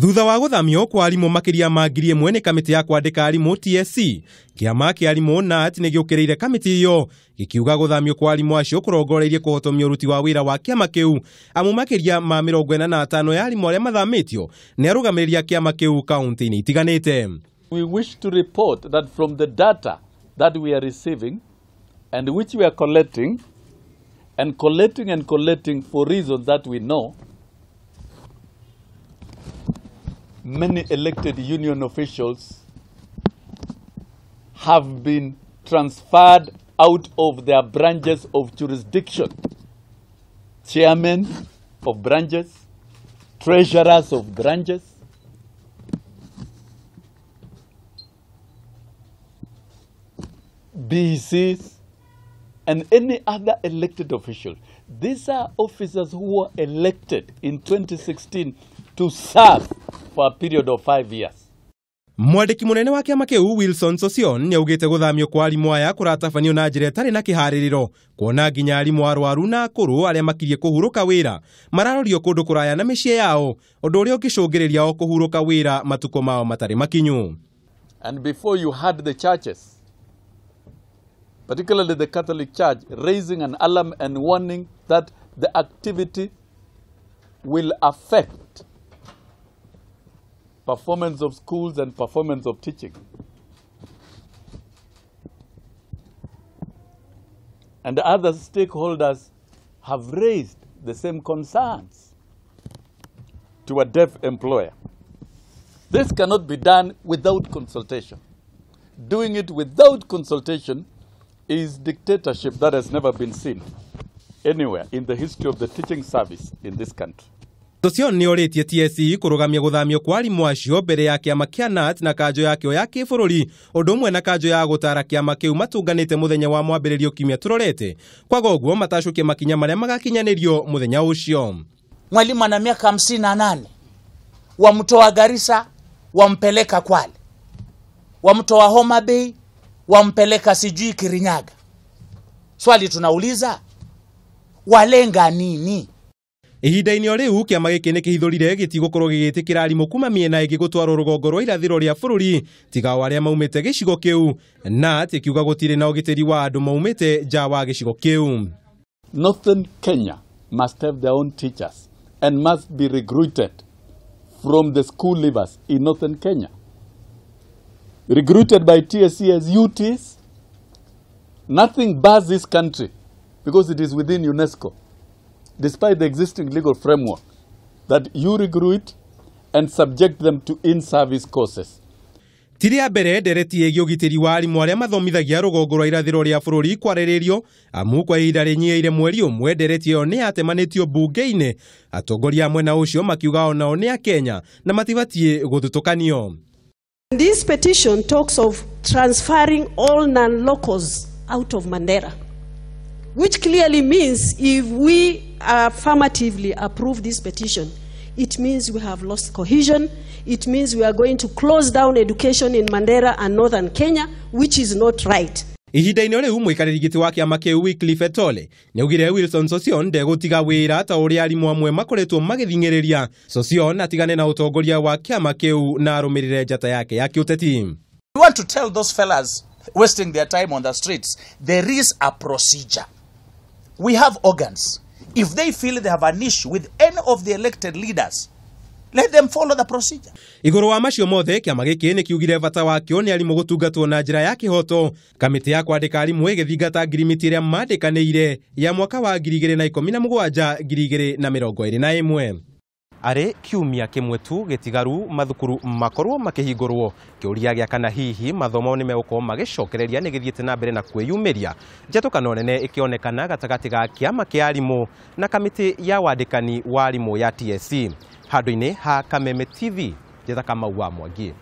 Thutha wa guthamio kwa arimu makiria ma 1,000 ni kamiti ya kwandika arimu TSC, Kiama kia arimu KNUT nigiukiriire kamiti iyo gikiuga guthamio kwa arimu acio kurongoreirie kuhotomia uruti wa wira wa kiama kiu amu makiria ma 45 ya arimu aria mathamitio ni arugamiriri a kiama kiu kaunti-ini itiganite. We wish to report that from the data that we are receiving and which we are collecting for reasons that we know, many elected union officials have been transferred out of their branches of jurisdiction. Chairmen of branches, treasurers of branches, BCs, and any other elected official. These are officers who were elected in 2016 to serve for a period of 5 years. Mwandiki munene wa kiama kiu Wilson Sossion ni augite guthamio kwa arimu aya kuratafanio na njira itari na kihaririro kuona nginya arimu arwaru na akuru aria makirie kuhuruka wira mararorio kundu kuraya na micii yao undu uria ukicungiriria o kuhuruka wira matuko mao matari makinyu. And before you had the churches, particularly the Catholic Church, raising an alarm and warning that the activity will affect performance of schools and performance of teaching. And other stakeholders have raised the same concerns to a deaf employer. This cannot be done without consultation. Doing it without consultation is dictatorship that has never been seen anywhere in the history of the teaching service in this country. Sossion ni oritie TSC kurugamia guthamio kwa arimu acio mbere ya kiama kia KNUT na kanjo yakio ya kibururi undu umwe na kanjo ya gutara kiama kiu matunganite muthenya wa mwambiririo kiumia turorete kwagoguo matashukie makinya maria magakinyanirio muthenya ucio. Mwalimu ana miaka 58 wamtoa Garissa wampeleka Kwale, wamtoa Homa Bay wampeleka sijui Kirinyaga. Swali tunauliza, walenga nini? Ihinda-ini o riu kiama giki ni kihithurire gitigukorwo gigitikira arimu kuma miena ingi gutwarwo rugongo rwa irathiro ria bururi tiga waria maumite gicigo kiu na tikiuga gutire na ugitiri wa andu maumite nja wa gicigo kiu. Northern Kenya must have their own teachers and must be recruited from the school leavers in Northern Kenya, recruited by TSC as UTs. Nothing bars this country because it is within UNESCO, despite the existing legal framework, that you recruit and subject them to in-service courses. Tiria mbere ndereti egi ugitiri wa arimu aria mathomithagia rugongo rwa irathiro ria bururi kwariririo amu kwa ihinda rinyiire mweri umwe ndereti iyo ni atemanitio bunge-ini atongoria mwena ucio makiuga onao ni a Kenya na matibatie guthutukanio. This petition talks of transferring all non-locals out of Mandera, which clearly means if we affirmatively approve this petition, it means we have lost cohesion. It means we are going to close down education in Mandera and northern Kenya, which is not right. Ihinda-ini riu muikariri giti wa kiama kiu Wycliffe Tole niaugire Wilson Sossion ndegutiga wira ta uria arimu amwe makoretwo magithingiriria. Sossion atigane na utongoria wa kiama kiu na arumirire njata yake ya kiuteti. We want to tell those fellas wasting their time on the streets, there is a procedure. We have organs. If they feel they have an issue with any of the elected leaders, let them follow the procedure. Iguru wa macio mothe kiama giki ni kiugire bata wakio ni arimu gutungatwo na njira ya kihoto. Kamiti ya kwandika arimu igithingata ngirimiti iria mandikaniire ya mwaka wa 2017 2021. Ari kiumia kimwe tu gitigaru mathukuru makorwo makihingurwo kiuria gia kana hihi mathomo ni megukwo magicokereria ni githiete na mbere na kwiyumiria njetukano nene ikionekana gatagati ga kiama kia arimu na kamiti ya wandikani wa arimu ya TSC handu-ini ha Kameme TV njethaka Kamau wa Mwangi.